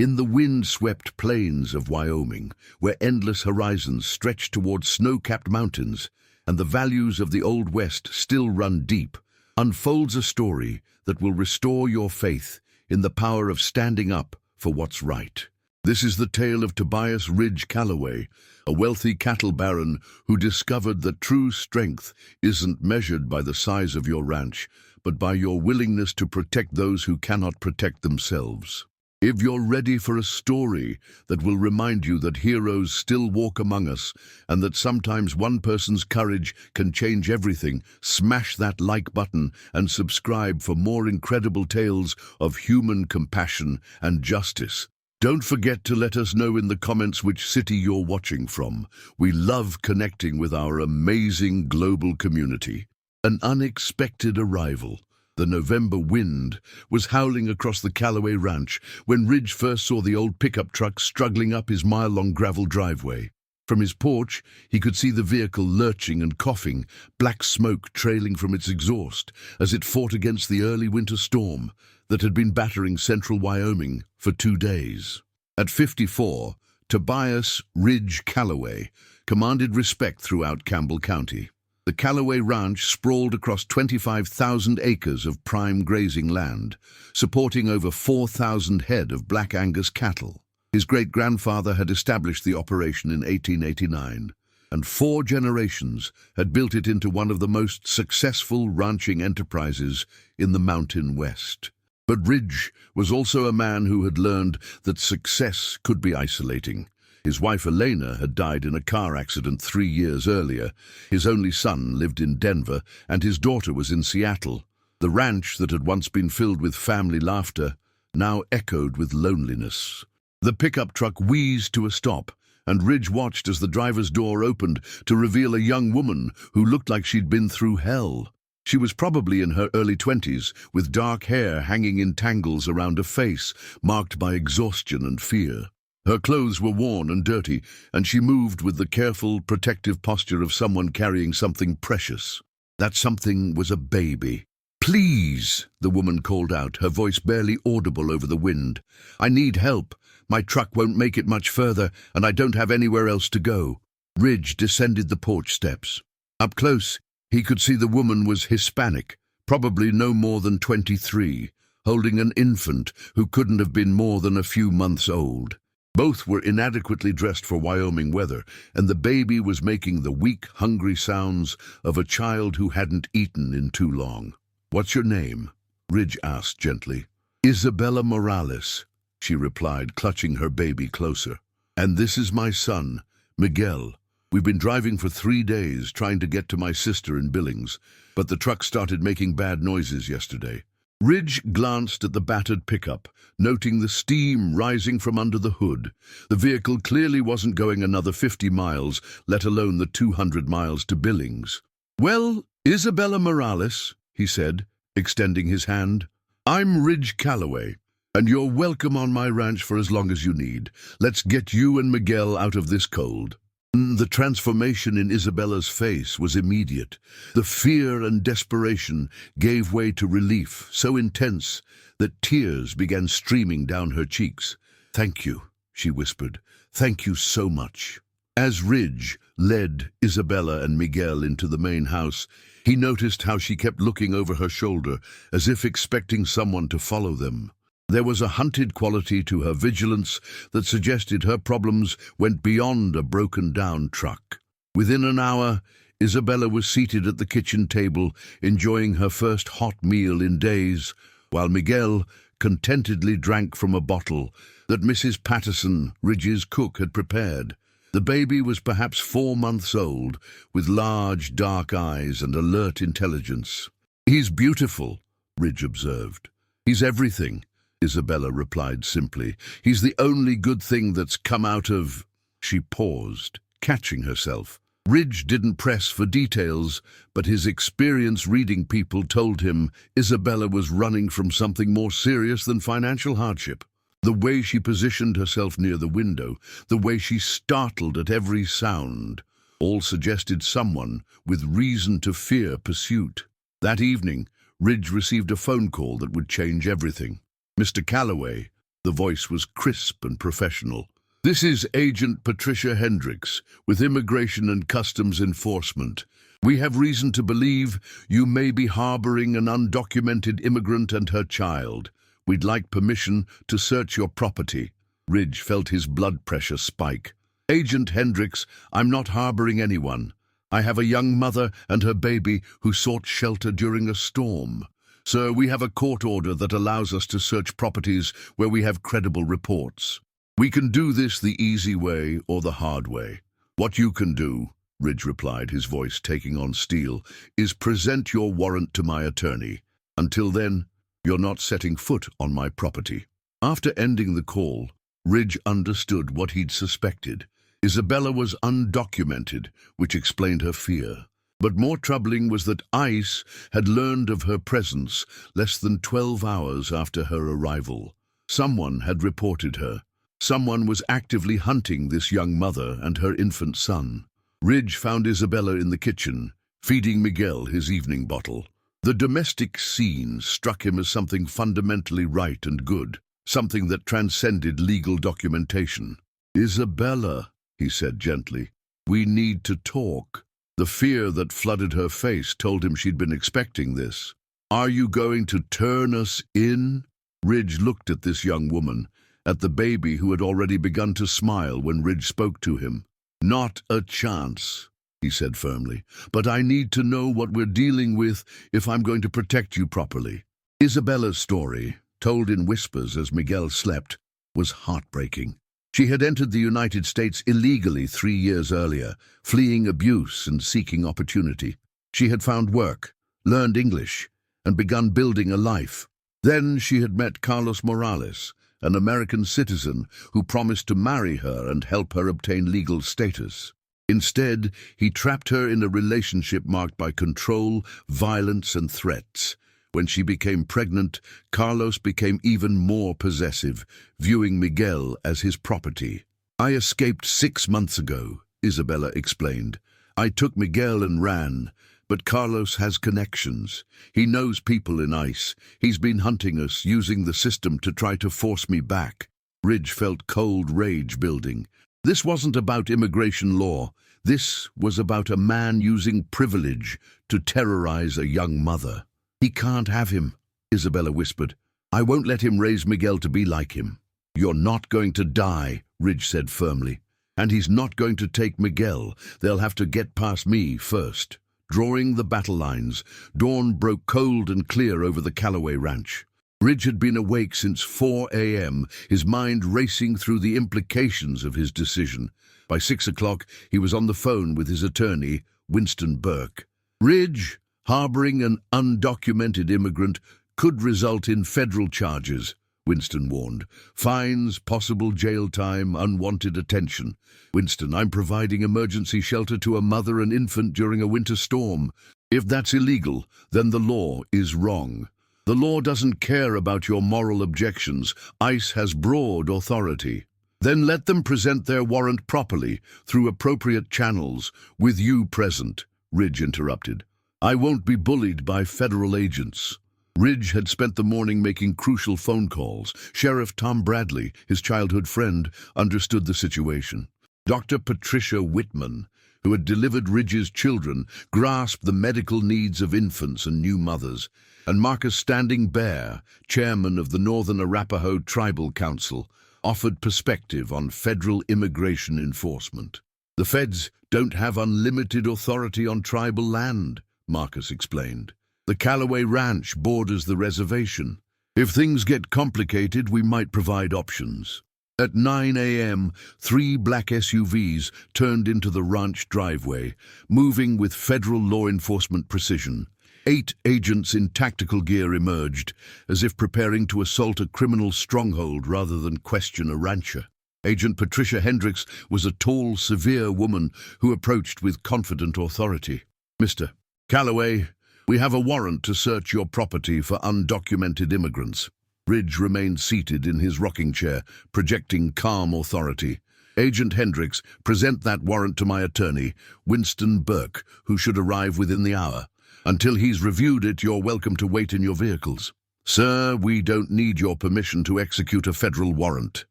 In the wind-swept plains of Wyoming, where endless horizons stretch towards snow-capped mountains and the values of the Old West still run deep, unfolds a story that will restore your faith in the power of standing up for what's right. This is the tale of Tobias Ridge Calloway, a wealthy cattle baron who discovered that true strength isn't measured by the size of your ranch, but by your willingness to protect those who cannot protect themselves. If you're ready for a story that will remind you that heroes still walk among us and that sometimes one person's courage can change everything, smash that like button and subscribe for more incredible tales of human compassion and justice. Don't forget to let us know in the comments which city you're watching from. We love connecting with our amazing global community. An unexpected arrival. The November wind was howling across the Calloway Ranch when Ridge first saw the old pickup truck struggling up his mile-long gravel driveway. From his porch, he could see the vehicle lurching and coughing, black smoke trailing from its exhaust as it fought against the early winter storm that had been battering central Wyoming for 2 days. At 54, Tobias Ridge Calloway commanded respect throughout Campbell County. The Calloway Ranch sprawled across 25,000 acres of prime grazing land, supporting over 4,000 head of Black Angus cattle. His great-grandfather had established the operation in 1889, and 4 generations had built it into one of the most successful ranching enterprises in the Mountain West. But Ridge was also a man who had learned that success could be isolating. His wife Elena had died in a car accident 3 years earlier. His only son lived in Denver, and his daughter was in Seattle. The ranch that had once been filled with family laughter now echoed with loneliness. The pickup truck wheezed to a stop, and Ridge watched as the driver's door opened to reveal a young woman who looked like she'd been through hell. She was probably in her early 20s, with dark hair hanging in tangles around a face marked by exhaustion and fear. Her clothes were worn and dirty, and she moved with the careful, protective posture of someone carrying something precious. That something was a baby. "Please," the woman called out, her voice barely audible over the wind. "I need help. My truck won't make it much further, and I don't have anywhere else to go." Ridge descended the porch steps. Up close, he could see the woman was Hispanic, probably no more than 23, holding an infant who couldn't have been more than a few months old. Both were inadequately dressed for Wyoming weather, and the baby was making the weak, hungry sounds of a child who hadn't eaten in too long. "What's your name?" Ridge asked gently. "Isabella Morales," she replied, clutching her baby closer. "And this is my son, Miguel. We've been driving for 3 days trying to get to my sister in Billings, but the truck started making bad noises yesterday." Ridge glanced at the battered pickup, noting the steam rising from under the hood. The vehicle clearly wasn't going another 50 miles, let alone the 200 miles to Billings. "Well, Isabella Morales," he said, extending his hand. "I'm Ridge Calloway, and you're welcome on my ranch for as long as you need. Let's get you and Miguel out of this cold." The transformation in Isabella's face was immediate. The fear and desperation gave way to relief, so intense that tears began streaming down her cheeks. "Thank you," she whispered. "Thank you so much." As Ridge led Isabella and Miguel into the main house, he noticed how she kept looking over her shoulder, as if expecting someone to follow them. There was a hunted quality to her vigilance that suggested her problems went beyond a broken-down truck. Within an hour, Isabella was seated at the kitchen table, enjoying her first hot meal in days, while Miguel contentedly drank from a bottle that Mrs. Patterson, Ridge's cook, had prepared. The baby was perhaps 4 months old, with large, dark eyes and alert intelligence. "He's beautiful," Ridge observed. "He's everything," Isabella replied simply. "He's the only good thing that's come out of—" She paused, catching herself. Ridge didn't press for details, but his experience reading people told him Isabella was running from something more serious than financial hardship. The way she positioned herself near the window, the way she startled at every sound, all suggested someone with reason to fear pursuit. That evening, Ridge received a phone call that would change everything. "Mr. Calloway," The voice was crisp and professional. "This is Agent Patricia Hendricks with Immigration and Customs Enforcement. We have reason to believe you may be harboring an undocumented immigrant and her child. We'd like permission to search your property." Ridge felt his blood pressure spike. "Agent Hendricks, I'm not harboring anyone. I have a young mother and her baby who sought shelter during a storm. Sir, we have a court order that allows us to search properties where we have credible reports. We can do this the easy way or the hard way. What you can do," Ridge replied, his voice taking on steel, "is present your warrant to my attorney. Until then, you're not setting foot on my property." After ending the call, Ridge understood what he'd suspected. Isabella was undocumented, which explained her fear. But more troubling was that ICE had learned of her presence less than 12 hours after her arrival. Someone had reported her. Someone was actively hunting this young mother and her infant son. Ridge found Isabella in the kitchen, feeding Miguel his evening bottle. The domestic scene struck him as something fundamentally right and good, something that transcended legal documentation. "Isabella," he said gently, "we need to talk." The fear that flooded her face told him she'd been expecting this. "Are you going to turn us in?" Ridge looked at this young woman, at the baby who had already begun to smile when Ridge spoke to him. "Not a chance," he said firmly, "but I need to know what we're dealing with if I'm going to protect you properly." Isabella's story, told in whispers as Miguel slept, was heartbreaking. She had entered the United States illegally 3 years earlier, fleeing abuse and seeking opportunity. She had found work, learned English, and begun building a life. Then she had met Carlos Morales, an American citizen who promised to marry her and help her obtain legal status. Instead, he trapped her in a relationship marked by control, violence, and threats. When she became pregnant, Carlos became even more possessive, viewing Miguel as his property. "I escaped 6 months ago," Isabella explained. "I took Miguel and ran, but Carlos has connections. He knows people in ICE. He's been hunting us, using the system to try to force me back." Ridge felt cold rage building. This wasn't about immigration law. This was about a man using privilege to terrorize a young mother. "He can't have him," Isabella whispered. "I won't let him raise Miguel to be like him." "You're not going to die," Ridge said firmly. "And he's not going to take Miguel. They'll have to get past me first." Drawing the battle lines, dawn broke cold and clear over the Callaway Ranch. Ridge had been awake since 4 a.m., his mind racing through the implications of his decision. By 6 o'clock, he was on the phone with his attorney, Winston Burke. "Ridge, harboring an undocumented immigrant could result in federal charges," Winston warned. "Fines, possible jail time, unwanted attention." "Winston, I'm providing emergency shelter to a mother and infant during a winter storm. If that's illegal, then the law is wrong." "The law doesn't care about your moral objections. ICE has broad authority." "Then let them present their warrant properly, through appropriate channels, with you present," Ridge interrupted. "I won't be bullied by federal agents." Ridge had spent the morning making crucial phone calls. Sheriff Tom Bradley, his childhood friend, understood the situation. Dr. Patricia Whitman, who had delivered Ridge's children, grasped the medical needs of infants and new mothers. And Marcus Standing Bear, chairman of the Northern Arapaho Tribal Council, offered perspective on federal immigration enforcement. "The feds don't have unlimited authority on tribal land," Marcus explained. "The Callaway Ranch borders the reservation. If things get complicated, we might provide options." At 9 a.m., 3 black SUVs turned into the ranch driveway, moving with federal law enforcement precision. 8 agents in tactical gear emerged, as if preparing to assault a criminal stronghold rather than question a rancher. Agent Patricia Hendricks was a tall, severe woman who approached with confident authority. "Mr. Callaway, we have a warrant to search your property for undocumented immigrants." Ridge remained seated in his rocking chair, projecting calm authority. "Agent Hendricks, present that warrant to my attorney, Winston Burke, who should arrive within the hour. Until he's reviewed it, you're welcome to wait in your vehicles." "Sir, we don't need your permission to execute a federal warrant."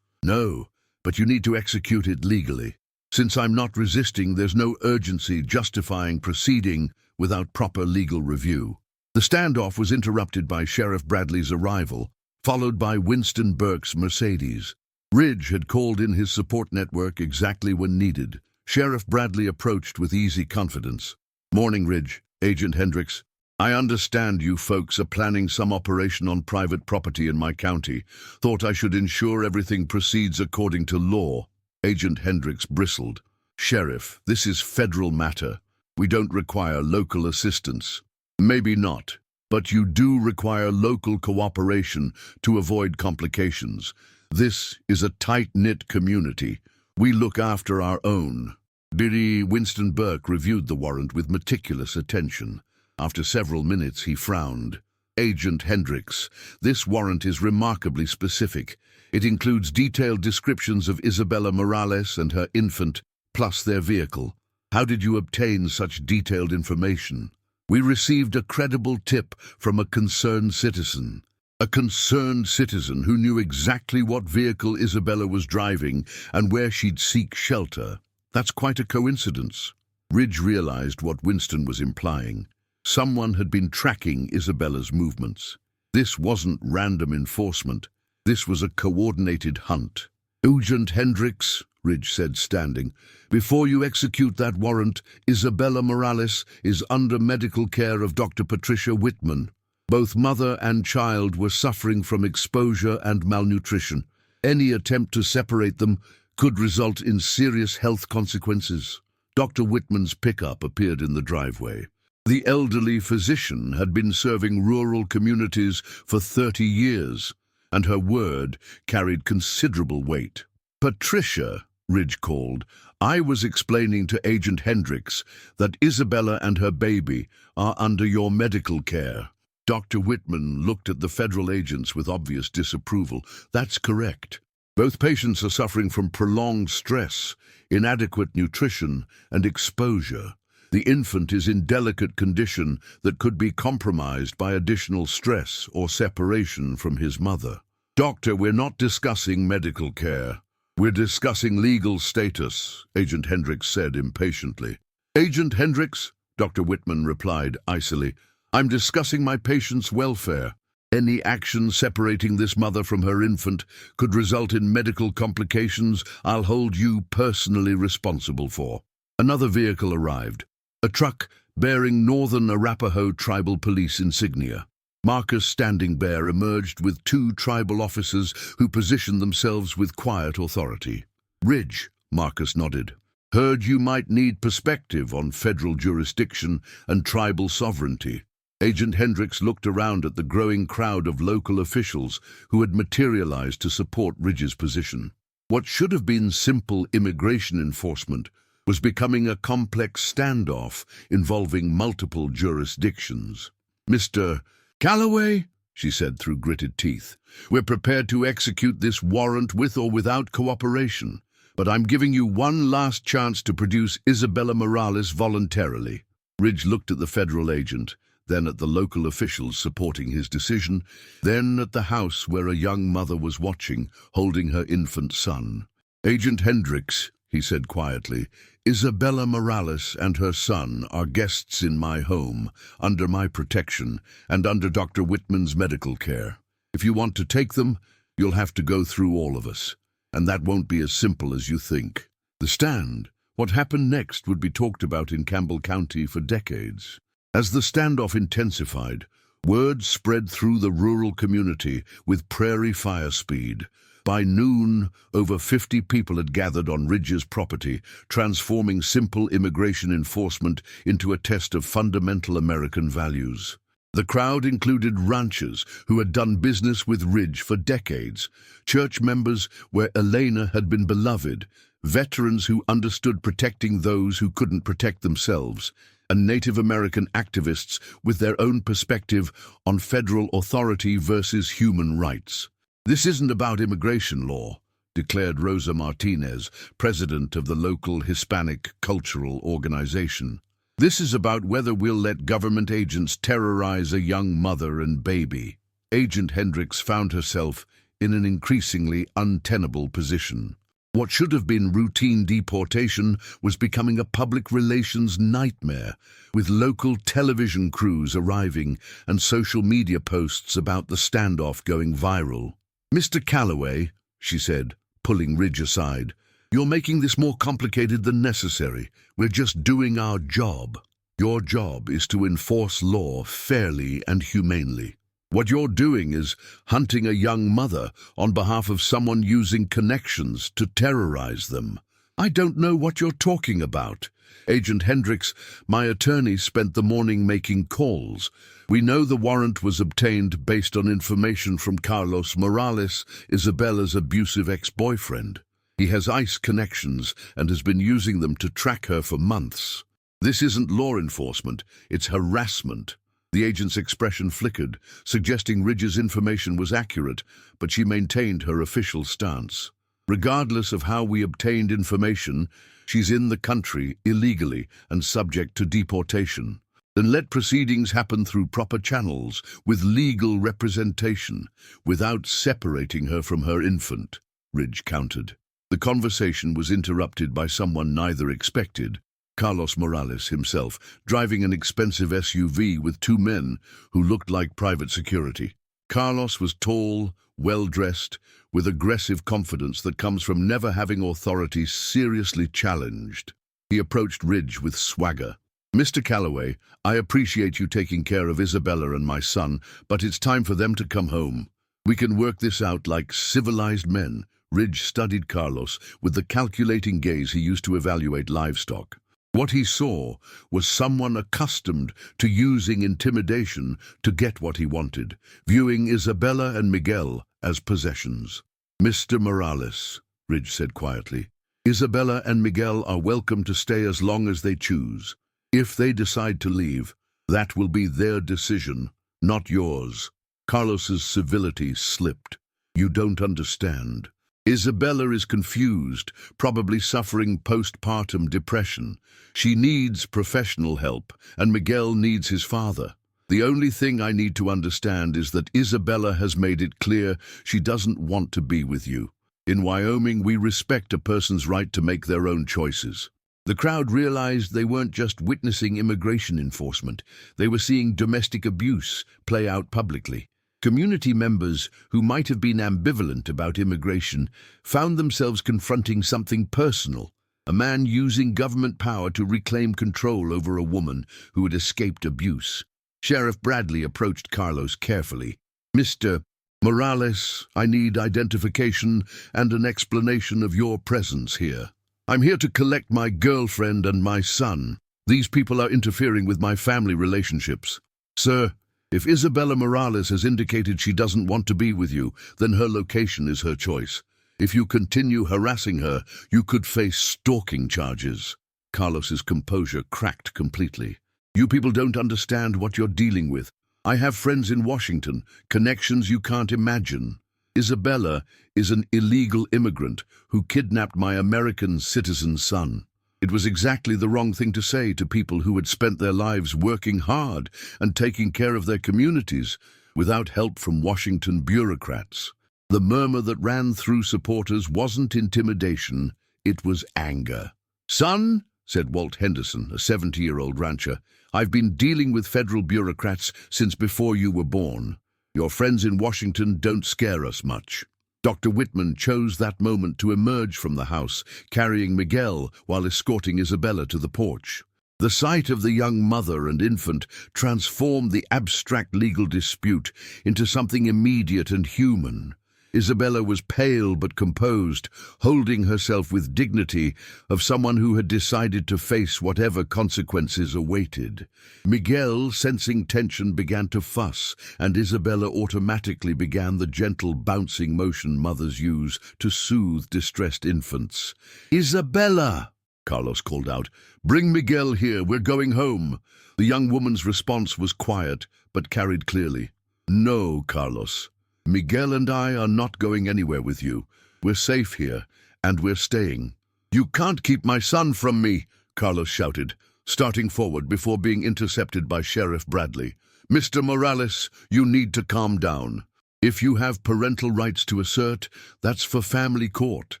"No, but you need to execute it legally. Since I'm not resisting, there's no urgency justifying proceeding without proper legal review." The standoff was interrupted by Sheriff Bradley's arrival, followed by Winston Burke's Mercedes. Ridge had called in his support network exactly when needed. Sheriff Bradley approached with easy confidence. "Morning, Ridge. Agent Hendricks. I understand you folks are planning some operation on private property in my county. Thought I should ensure everything proceeds according to law." Agent Hendricks bristled. "Sheriff, this is federal matter. We don't require local assistance." "Maybe not, but you do require local cooperation to avoid complications. This is a tight-knit community. We look after our own." Winston Burke reviewed the warrant with meticulous attention. After several minutes, he frowned. "Agent Hendricks, this warrant is remarkably specific. It includes detailed descriptions of Isabella Morales and her infant, plus their vehicle. How did you obtain such detailed information?" "We received a credible tip from a concerned citizen." "A concerned citizen who knew exactly what vehicle Isabella was driving and where she'd seek shelter. That's quite a coincidence." Ridge realized what Winston was implying. Someone had been tracking Isabella's movements. This wasn't random enforcement. This was a coordinated hunt. "Agent Hendricks," Ridge said, standing, "before you execute that warrant, Isabella Morales is under medical care of Dr. Patricia Whitman. Both mother and child were suffering from exposure and malnutrition. Any attempt to separate them could result in serious health consequences." Dr. Whitman's pickup appeared in the driveway. The elderly physician had been serving rural communities for 30 years, and her word carried considerable weight. "Patricia," Ridge called, "I was explaining to Agent Hendricks that Isabella and her baby are under your medical care." Dr. Whitman looked at the federal agents with obvious disapproval. "That's correct. Both patients are suffering from prolonged stress, inadequate nutrition, and exposure. The infant is in delicate condition that could be compromised by additional stress or separation from his mother." "Doctor, we're not discussing medical care. We're discussing legal status," Agent Hendricks said impatiently. "Agent Hendricks," Dr. Whitman replied icily, "I'm discussing my patient's welfare. Any action separating this mother from her infant could result in medical complications I'll hold you personally responsible for." Another vehicle arrived. A truck bearing Northern Arapaho Tribal Police insignia. Marcus Standing Bear emerged with 2 tribal officers who positioned themselves with quiet authority. "Ridge," Marcus nodded. "Heard you might need perspective on federal jurisdiction and tribal sovereignty." Agent Hendricks looked around at the growing crowd of local officials who had materialized to support Ridge's position. What should have been simple immigration enforcement was becoming a complex standoff involving multiple jurisdictions. "Mr. Calloway," she said through gritted teeth, "we're prepared to execute this warrant with or without cooperation, but I'm giving you one last chance to produce Isabella Morales voluntarily." Ridge looked at the federal agent, then at the local officials supporting his decision, then at the house where a young mother was watching, holding her infant son. "Agent Hendricks," he said quietly, "Isabella Morales and her son are guests in my home, under my protection, and under Dr. Whitman's medical care. If you want to take them, you'll have to go through all of us, and that won't be as simple as you think." The stand, what happened next, would be talked about in Campbell County for decades. As the standoff intensified, word spread through the rural community with prairie fire speed. By noon, over 50 people had gathered on Ridge's property, transforming simple immigration enforcement into a test of fundamental American values. The crowd included ranchers who had done business with Ridge for decades, church members where Elena had been beloved, veterans who understood protecting those who couldn't protect themselves, and Native American activists with their own perspective on federal authority versus human rights. "This isn't about immigration law," declared Rosa Martinez, president of the local Hispanic cultural organization. "This is about whether we'll let government agents terrorize a young mother and baby." Agent Hendricks found herself in an increasingly untenable position. What should have been routine deportation was becoming a public relations nightmare, with local television crews arriving and social media posts about the standoff going viral. "Mr. Calloway," she said, pulling Ridge aside, "you're making this more complicated than necessary. We're just doing our job. Your job is to enforce law fairly and humanely. What you're doing is hunting a young mother on behalf of someone using connections to terrorize them." "I don't know what you're talking about. Agent Hendricks, my attorney spent the morning making calls. We know the warrant was obtained based on information from Carlos Morales, Isabella's abusive ex-boyfriend. He has ICE connections and has been using them to track her for months. This isn't law enforcement, it's harassment." The agent's expression flickered, suggesting Ridge's information was accurate, but she maintained her official stance. "Regardless of how we obtained information, she's in the country illegally and subject to deportation. Then let proceedings happen through proper channels, with legal representation, without separating her from her infant," Ridge countered. The conversation was interrupted by someone neither expected. Carlos Morales himself, driving an expensive SUV with two men who looked like private security. Carlos was tall, well-dressed, with aggressive confidence that comes from never having authority seriously challenged. He approached Ridge with swagger. "Mr. Calloway, I appreciate you taking care of Isabella and my son, but it's time for them to come home. We can work this out like civilized men." Ridge studied Carlos with the calculating gaze he used to evaluate livestock. What he saw was someone accustomed to using intimidation to get what he wanted, viewing Isabella and Miguel as possessions. "Mr. Morales," Ridge said quietly, "Isabella and Miguel are welcome to stay as long as they choose. If they decide to leave, that will be their decision, not yours." Carlos's civility slipped. "You don't understand. Isabella is confused, probably suffering postpartum depression. She needs professional help, and Miguel needs his father. The only thing I need to understand is that Isabella has made it clear she doesn't want to be with you. In Wyoming, we respect a person's right to make their own choices." The crowd realized they weren't just witnessing immigration enforcement. They were seeing domestic abuse play out publicly. Community members who might have been ambivalent about immigration found themselves confronting something personal, a man using government power to reclaim control over a woman who had escaped abuse. Sheriff Bradley approached Carlos carefully. "Mr. Morales, I need identification and an explanation of your presence here. I'm here to collect my girlfriend and my son. These people are interfering with my family relationships. Sir, if Isabella Morales has indicated she doesn't want to be with you, then her location is her choice. If you continue harassing her, you could face stalking charges." Carlos's composure cracked completely. "You people don't understand what you're dealing with. I have friends in Washington, connections you can't imagine. Isabella is an illegal immigrant who kidnapped my American citizen son. It was exactly the wrong thing to say to people who had spent their lives working hard and taking care of their communities without help from Washington bureaucrats." The murmur that ran through supporters wasn't intimidation, it was anger. "Son," said Walt Henderson, a 70-year-old rancher, "I've been dealing with federal bureaucrats since before you were born. Your friends in Washington don't scare us much." Dr. Whitman chose that moment to emerge from the house, carrying Miguel while escorting Isabella to the porch. The sight of the young mother and infant transformed the abstract legal dispute into something immediate and human. Isabella was pale but composed, holding herself with dignity of someone who had decided to face whatever consequences awaited. Miguel, sensing tension, began to fuss, and Isabella automatically began the gentle bouncing motion mothers use to soothe distressed infants. "Isabella!" Carlos called out. "Bring Miguel here, we're going home." The young woman's response was quiet, but carried clearly. "No, Carlos. Miguel and I are not going anywhere with you. We're safe here, and we're staying." "You can't keep my son from me," Carlos shouted, starting forward before being intercepted by Sheriff Bradley. Mr. Morales, you need to calm down. If you have parental rights to assert, that's for family court,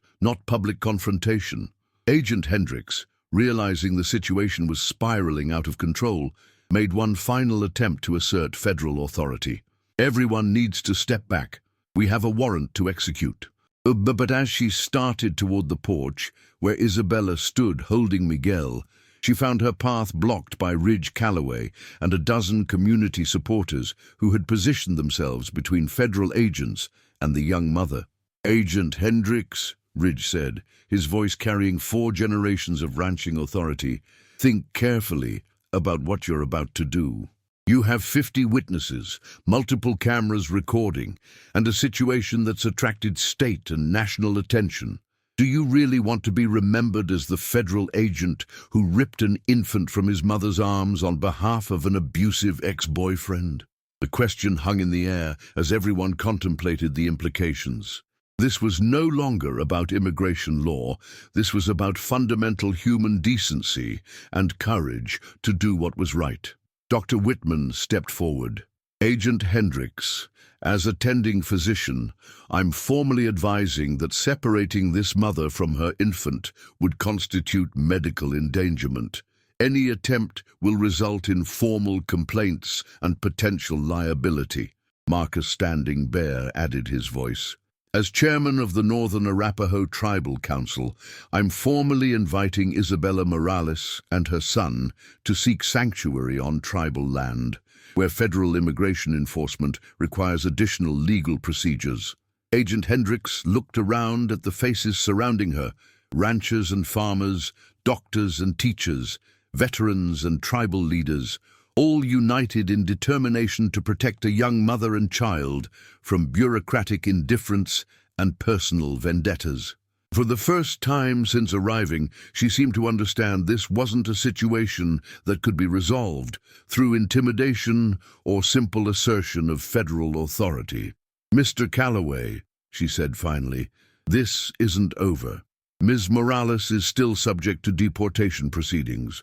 not public confrontation. Agent Hendricks, realizing the situation was spiraling out of control, made one final attempt to assert federal authority. Everyone needs to step back. We have a warrant to execute. But as she started toward the porch, where Isabella stood holding Miguel, she found her path blocked by Ridge Calloway and a dozen community supporters who had positioned themselves between federal agents and the young mother. "Agent Hendricks," Ridge said, his voice carrying 4 generations of ranching authority, "think carefully about what you're about to do. You have 50 witnesses, multiple cameras recording, and a situation that's attracted state and national attention. Do you really want to be remembered as the federal agent who ripped an infant from his mother's arms on behalf of an abusive ex-boyfriend?" The question hung in the air as everyone contemplated the implications. This was no longer about immigration law. This was about fundamental human decency and courage to do what was right. Dr. Whitman stepped forward. "Agent Hendricks, as attending physician, I'm formally advising that separating this mother from her infant would constitute medical endangerment. Any attempt will result in formal complaints and potential liability." Marcus Standing Bear added his voice. "As chairman of the Northern Arapaho Tribal Council, I'm formally inviting Isabella Morales and her son to seek sanctuary on tribal land, where federal immigration enforcement requires additional legal procedures." Agent Hendricks looked around at the faces surrounding her, ranchers and farmers, doctors and teachers, veterans and tribal leaders, all united in determination to protect a young mother and child from bureaucratic indifference and personal vendettas. For the first time since arriving, she seemed to understand this wasn't a situation that could be resolved through intimidation or simple assertion of federal authority. "Mr. Calloway," she said finally, "this isn't over. Ms. Morales is still subject to deportation proceedings."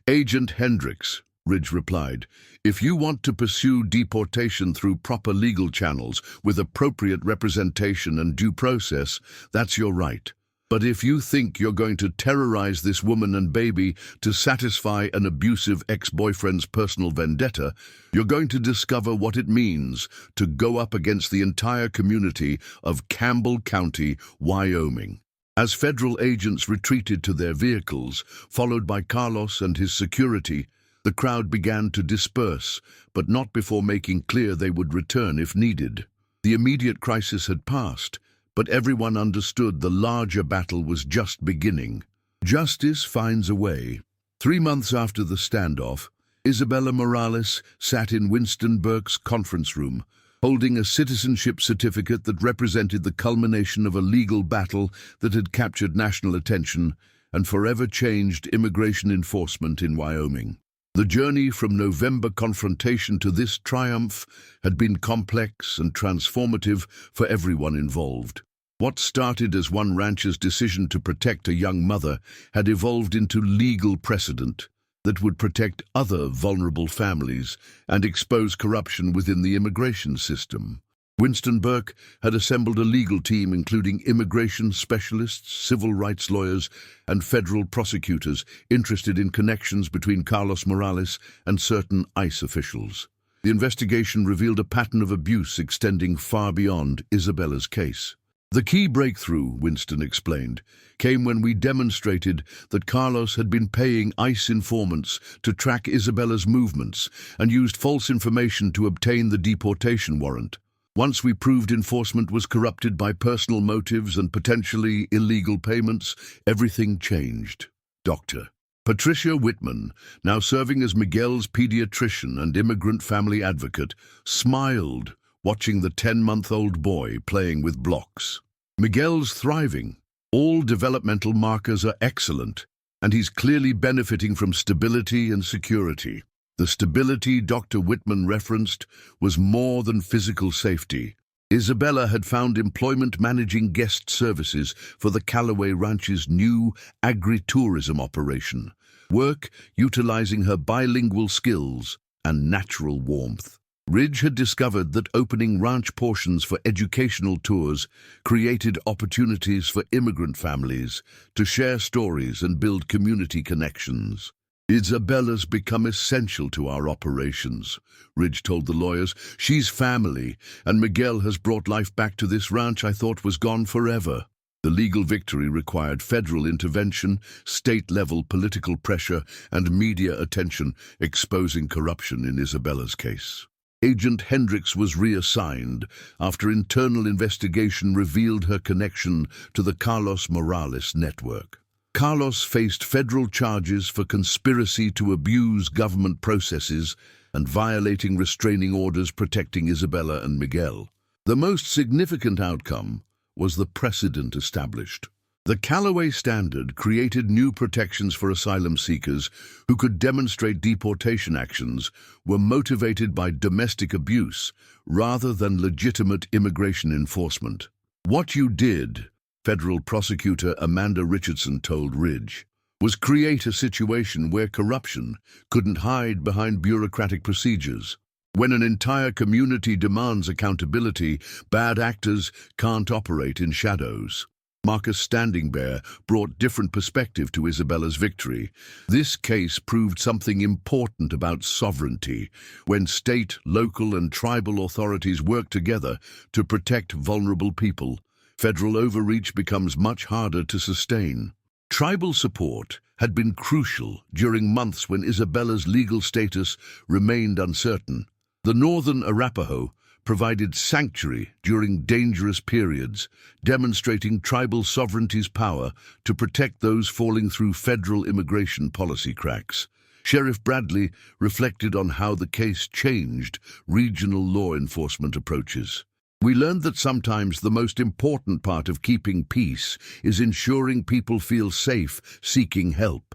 "Agent Hendricks," Ridge replied, "if you want to pursue deportation through proper legal channels with appropriate representation and due process, that's your right. But if you think you're going to terrorize this woman and baby to satisfy an abusive ex-boyfriend's personal vendetta, you're going to discover what it means to go up against the entire community of Campbell County, Wyoming." As federal agents retreated to their vehicles, followed by Carlos and his security, the crowd began to disperse, but not before making clear they would return if needed. The immediate crisis had passed, but everyone understood the larger battle was just beginning. Justice finds a way. 3 months after the standoff, Isabella Morales sat in Winston Burke's conference room, holding a citizenship certificate that represented the culmination of a legal battle that had captured national attention and forever changed immigration enforcement in Wyoming. The journey from November confrontation to this triumph had been complex and transformative for everyone involved. What started as one rancher's decision to protect a young mother had evolved into legal precedent that would protect other vulnerable families and expose corruption within the immigration system. Winston Burke had assembled a legal team including immigration specialists, civil rights lawyers, and federal prosecutors interested in connections between Carlos Morales and certain ICE officials. The investigation revealed a pattern of abuse extending far beyond Isabella's case. "The key breakthrough," Winston explained, "came when we demonstrated that Carlos had been paying ICE informants to track Isabella's movements and used false information to obtain the deportation warrant. Once we proved enforcement was corrupted by personal motives and potentially illegal payments, everything changed." Dr. Patricia Whitman, now serving as Miguel's pediatrician and immigrant family advocate, smiled watching the 10-month-old boy playing with blocks. "Miguel's thriving. All developmental markers are excellent, and he's clearly benefiting from stability and security." The stability Dr. Whitman referenced was more than physical safety. Isabella had found employment managing guest services for the Calloway Ranch's new agri-tourism operation, work utilizing her bilingual skills and natural warmth. Ridge had discovered that opening ranch portions for educational tours created opportunities for immigrant families to share stories and build community connections. Isabella's become essential to our operations, Ridge told the lawyers. She's family, and Miguel has brought life back to this ranch I thought was gone forever. The legal victory required federal intervention, state-level political pressure, and media attention, exposing corruption in Isabella's case. Agent Hendricks was reassigned after internal investigation revealed her connection to the Carlos Morales network. Carlos faced federal charges for conspiracy to abuse government processes and violating restraining orders protecting Isabella and Miguel. The most significant outcome was the precedent established. The Callaway Standard created new protections for asylum seekers who could demonstrate deportation actions were motivated by domestic abuse rather than legitimate immigration enforcement. "What you did," federal prosecutor Amanda Richardson told Ridge, "was create a situation where corruption couldn't hide behind bureaucratic procedures. When an entire community demands accountability, bad actors can't operate in shadows." Marcus Standing Bear brought different perspective to Isabella's victory. "This case proved something important about sovereignty, when state, local, and tribal authorities work together to protect vulnerable people. Federal overreach becomes much harder to sustain." Tribal support had been crucial during months when Isabella's legal status remained uncertain. The Northern Arapaho provided sanctuary during dangerous periods, demonstrating tribal sovereignty's power to protect those falling through federal immigration policy cracks. Sheriff Bradley reflected on how the case changed regional law enforcement approaches. "We learned that sometimes the most important part of keeping peace is ensuring people feel safe seeking help.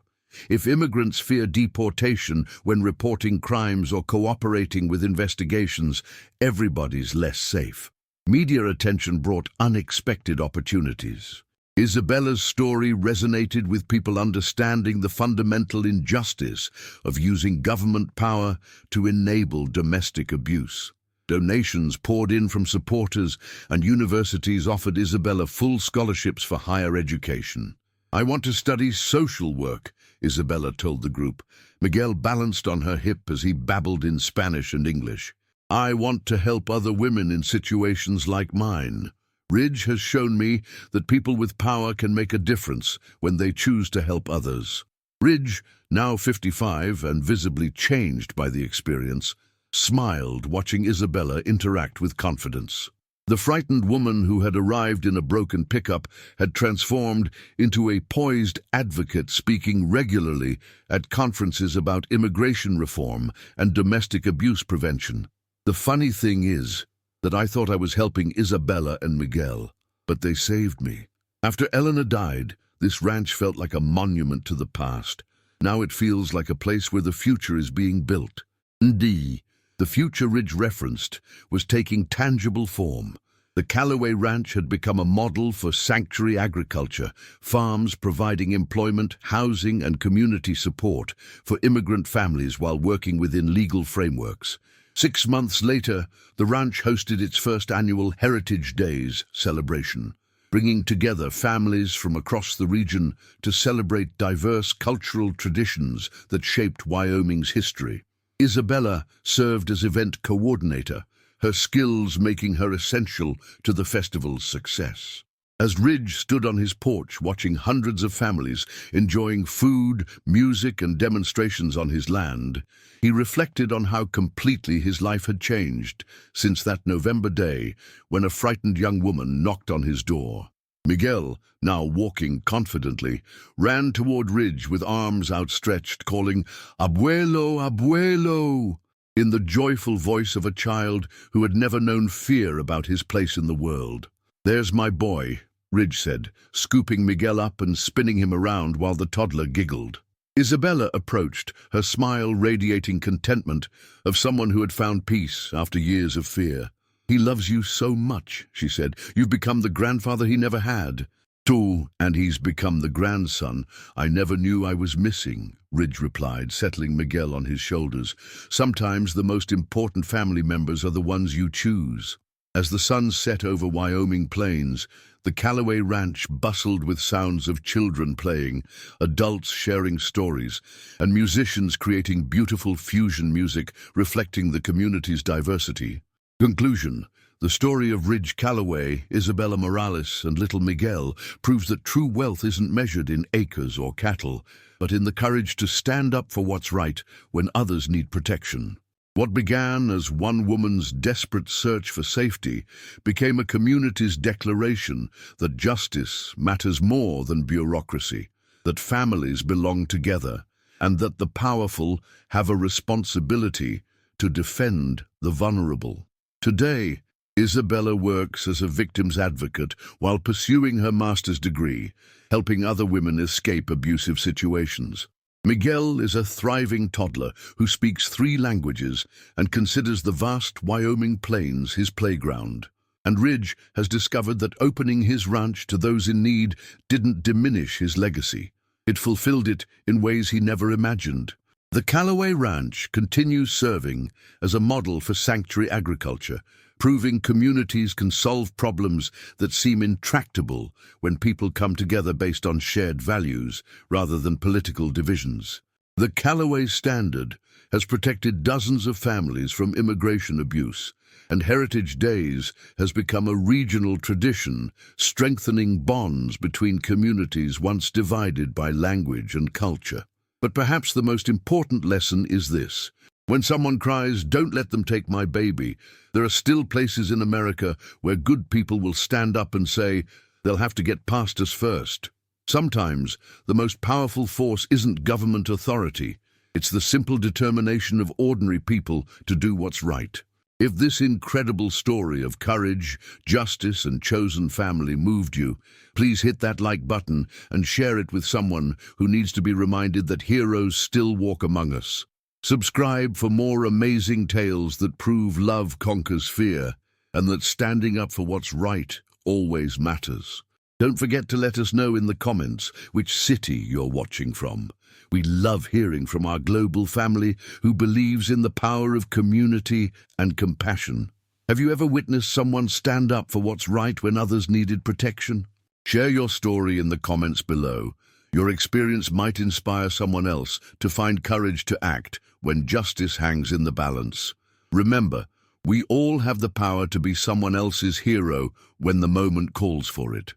If immigrants fear deportation when reporting crimes or cooperating with investigations, everybody's less safe." Media attention brought unexpected opportunities. Isabella's story resonated with people understanding the fundamental injustice of using government power to enable domestic abuse. Donations poured in from supporters, and universities offered Isabella full scholarships for higher education. "I want to study social work," Isabella told the group. Miguel balanced on her hip as he babbled in Spanish and English. "I want to help other women in situations like mine. Ridge has shown me that people with power can make a difference when they choose to help others." Ridge, now 55 and visibly changed by the experience, smiled watching Isabella interact with confidence. The frightened woman who had arrived in a broken pickup had transformed into a poised advocate speaking regularly at conferences about immigration reform and domestic abuse prevention. "The funny thing is that I thought I was helping Isabella and Miguel, but they saved me. After Elena died, this ranch felt like a monument to the past. Now it feels like a place where the future is being built." Indeed, the future Ridge referenced was taking tangible form. The Callaway Ranch had become a model for sanctuary agriculture, farms providing employment, housing, and community support for immigrant families while working within legal frameworks. 6 months later, the ranch hosted its first annual Heritage Days celebration, bringing together families from across the region to celebrate diverse cultural traditions that shaped Wyoming's history. Isabella served as event coordinator, her skills making her essential to the festival's success. As Ridge stood on his porch watching hundreds of families enjoying food, music, and demonstrations on his land, he reflected on how completely his life had changed since that November day when a frightened young woman knocked on his door. Miguel, now walking confidently, ran toward Ridge with arms outstretched, calling, "Abuelo, abuelo," in the joyful voice of a child who had never known fear about his place in the world. "There's my boy," Ridge said, scooping Miguel up and spinning him around while the toddler giggled. Isabella approached, her smile radiating contentment of someone who had found peace after years of fear. "He loves you so much," she said. "You've become the grandfather he never had." Too, and he's become the grandson I never knew I was missing, Ridge replied, settling Miguel on his shoulders. Sometimes the most important family members are the ones you choose. As the sun set over Wyoming plains, the Callaway Ranch bustled with sounds of children playing, adults sharing stories, and musicians creating beautiful fusion music reflecting the community's diversity. Conclusion. The story of Ridge Callaway, Isabella Morales, and little Miguel proves that true wealth isn't measured in acres or cattle, but in the courage to stand up for what's right when others need protection. What began as one woman's desperate search for safety became a community's declaration that justice matters more than bureaucracy, that families belong together, and that the powerful have a responsibility to defend the vulnerable. Today, Isabella works as a victim's advocate while pursuing her master's degree, helping other women escape abusive situations. Miguel is a thriving toddler who speaks 3 languages and considers the vast Wyoming plains his playground. And Ridge has discovered that opening his ranch to those in need didn't diminish his legacy. It fulfilled it in ways he never imagined. The Callaway Ranch continues serving as a model for sanctuary agriculture, proving communities can solve problems that seem intractable when people come together based on shared values rather than political divisions. The Callaway Standard has protected dozens of families from immigration abuse, and Heritage Days has become a regional tradition, strengthening bonds between communities once divided by language and culture. But perhaps the most important lesson is this. When someone cries, "Don't let them take my baby," there are still places in America where good people will stand up and say, "They'll have to get past us first." Sometimes, the most powerful force isn't government authority. It's the simple determination of ordinary people to do what's right. If this incredible story of courage, justice, and chosen family moved you, please hit that like button and share it with someone who needs to be reminded that heroes still walk among us. Subscribe for more amazing tales that prove love conquers fear and that standing up for what's right always matters. Don't forget to let us know in the comments which city you're watching from. We love hearing from our global family who believes in the power of community and compassion. Have you ever witnessed someone stand up for what's right when others needed protection? Share your story in the comments below. Your experience might inspire someone else to find courage to act when justice hangs in the balance. Remember, we all have the power to be someone else's hero when the moment calls for it.